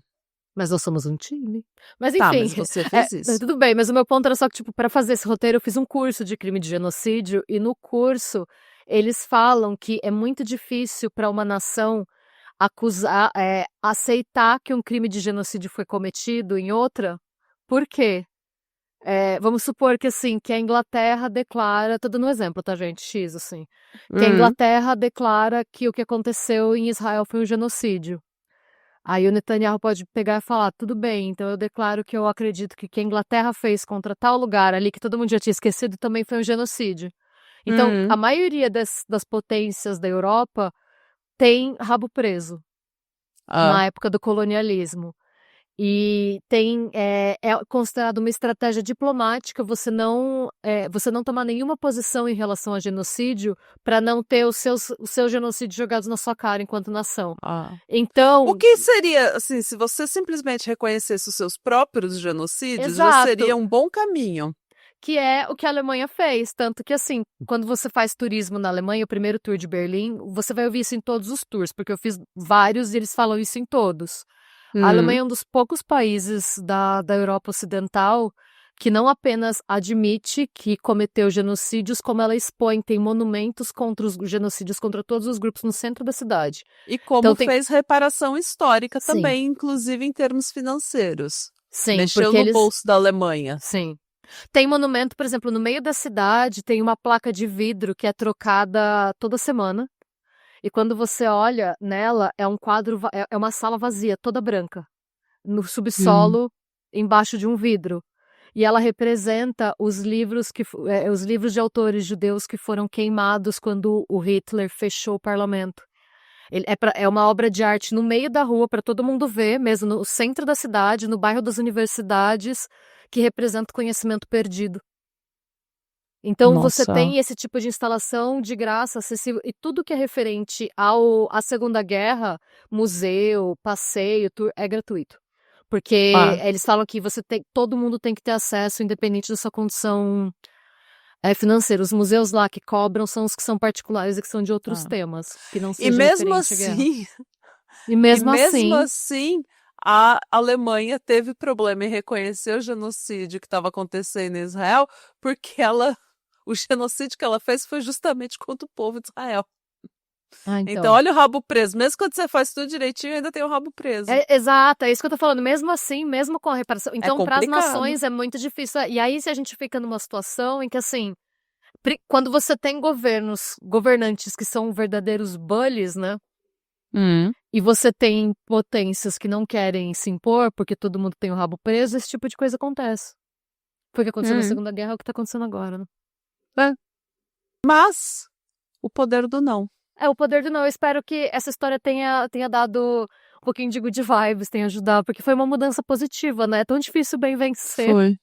Mas nós somos um time. Mas Tá, enfim, mas você fez isso. tudo bem, mas o meu ponto era só que, tipo, para fazer esse roteiro, eu fiz um curso de crime de genocídio, e no curso eles falam que é muito difícil para uma nação aceitar que um crime de genocídio foi cometido em outra. Por quê? Vamos supor que, assim, que a Inglaterra declara, tô dando um exemplo, tá, gente? X, assim. Que a Inglaterra declara que o que aconteceu em Israel foi um genocídio. Aí o Netanyahu pode pegar e falar, tudo bem, então eu declaro que eu acredito que o que a Inglaterra fez contra tal lugar ali, que todo mundo já tinha esquecido, também foi um genocídio. Então, a maioria das potências da Europa tem rabo preso Ah, na época do colonialismo. E é considerado uma estratégia diplomática você não tomar nenhuma posição em relação a genocídio para não ter os seus genocídios jogados na sua cara enquanto nação. ah. O Então, que seria, assim, se você simplesmente reconhecesse os seus próprios genocídios, já exato, seria um bom caminho. que é o que a Alemanha fez. Tanto que, assim, quando você faz turismo na Alemanha, o primeiro tour de Berlim, você vai ouvir isso em todos os tours, porque eu fiz vários e eles falam isso em todos. A Hum, Alemanha é um dos poucos países da Europa Ocidental que não apenas admite que cometeu genocídios, como ela expõe, tem monumentos contra os genocídios contra todos os grupos no centro da cidade. E como Então tem. fez reparação histórica Sim, também, inclusive em termos financeiros. sim, Mexeu porque no eles. bolso da Alemanha. Sim. Tem monumento, por exemplo, no meio da cidade, tem uma placa de vidro que é trocada toda semana. E quando você olha nela, é um quadro, é uma sala vazia, toda branca, no Hum. subsolo, embaixo de um vidro. E ela representa os livros de autores judeus que foram queimados quando o Hitler fechou o parlamento. É uma obra de arte no meio da rua para todo mundo ver, mesmo no centro da cidade, no bairro das universidades, que representa o conhecimento perdido. Então você Nossa. tem esse tipo de instalação de graça, acessível, e tudo que é referente à Segunda Guerra, museu, passeio, tour, é gratuito. Porque Ah, eles falam que todo mundo tem que ter acesso, independente da sua condição financeira. Os museus lá que cobram são os que são particulares e que são de outros ah. temas, que não E seja mesmo referente à guerra. assim, E e mesmo mesmo assim, assim, a Alemanha teve problema em reconhecer o genocídio que estava acontecendo em Israel, porque o genocídio que ela fez foi justamente contra o povo de Israel. Então, então. olha o rabo preso. Mesmo quando você faz tudo direitinho, ainda tem o rabo preso. Exato, é isso que eu tô falando. Mesmo assim, mesmo com a reparação. É Então, para as complicado. nações é muito difícil. E aí, se a gente fica numa situação em que, assim, quando você tem governantes que são verdadeiros bullies, né? Hum, E você tem potências que não querem se impor porque todo mundo tem o rabo preso, esse tipo de coisa acontece. Foi o que aconteceu na hum. Segunda Guerra, é o que tá acontecendo agora, né? É. Mas o poder do não. O poder do não. Eu espero que essa história tenha dado um pouquinho de good vibes, tenha ajudado, porque foi uma mudança positiva, né? É tão difícil bem vencer. Foi.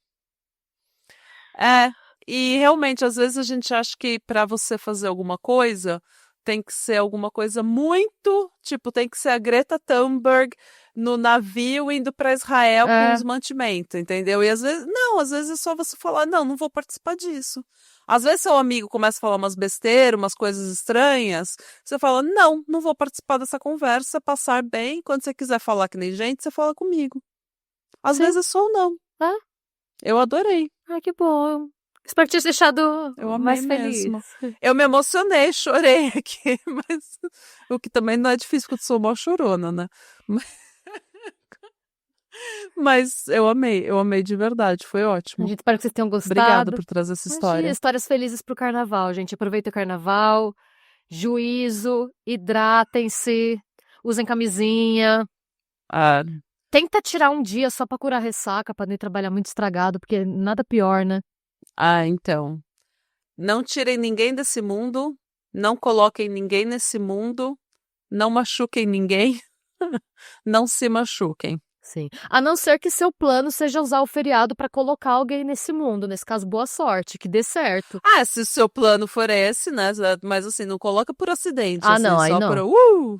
É, e realmente, às vezes a gente acha que para você fazer alguma coisa, tem que ser alguma coisa muito, tipo, tem que ser a Greta Thunberg no navio indo para Israel com É. os mantimentos, entendeu? E às vezes é só você falar, não vou participar disso. Às vezes seu amigo começa a falar umas besteiras, umas coisas estranhas, você fala, não vou participar dessa conversa, passar bem, quando você quiser falar que nem gente, você fala comigo. Às Sim. vezes é só um não. É. Eu adorei. Ai, que bom. Espero que tenha te deixado Eu amei mais feliz. mesmo. Eu me emocionei, chorei aqui, mas o que também não é difícil quando sou mó chorona, né? Mas eu amei de verdade, foi ótimo. Gente, espero que vocês tenham Obrigada gostado. por trazer essa Imagina, história. histórias felizes pro carnaval, gente. Aproveita o carnaval, juízo, hidratem-se, usem camisinha. Ah, Tenta tirar um dia só pra curar ressaca, pra não ir trabalhar muito estragado, porque nada pior, né? então. Não tirem ninguém desse mundo, não coloquem ninguém nesse mundo, não machuquem ninguém, não se machuquem. Sim. A não ser que seu plano seja usar o feriado pra colocar alguém nesse mundo. Nesse caso, boa sorte, que dê certo. Ah, se o seu plano for esse, né? Mas assim, não coloca por acidente, Ah, assim, não, aí só não. por.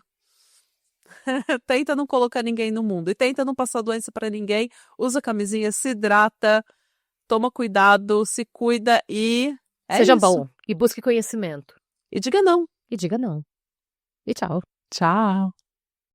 Tenta não colocar ninguém no mundo. E tenta não passar doença pra ninguém. Usa camisinha, se hidrata, toma cuidado, se cuida e é Seja isso. bom e busque conhecimento. E diga não. E diga não. E tchau. Tchau.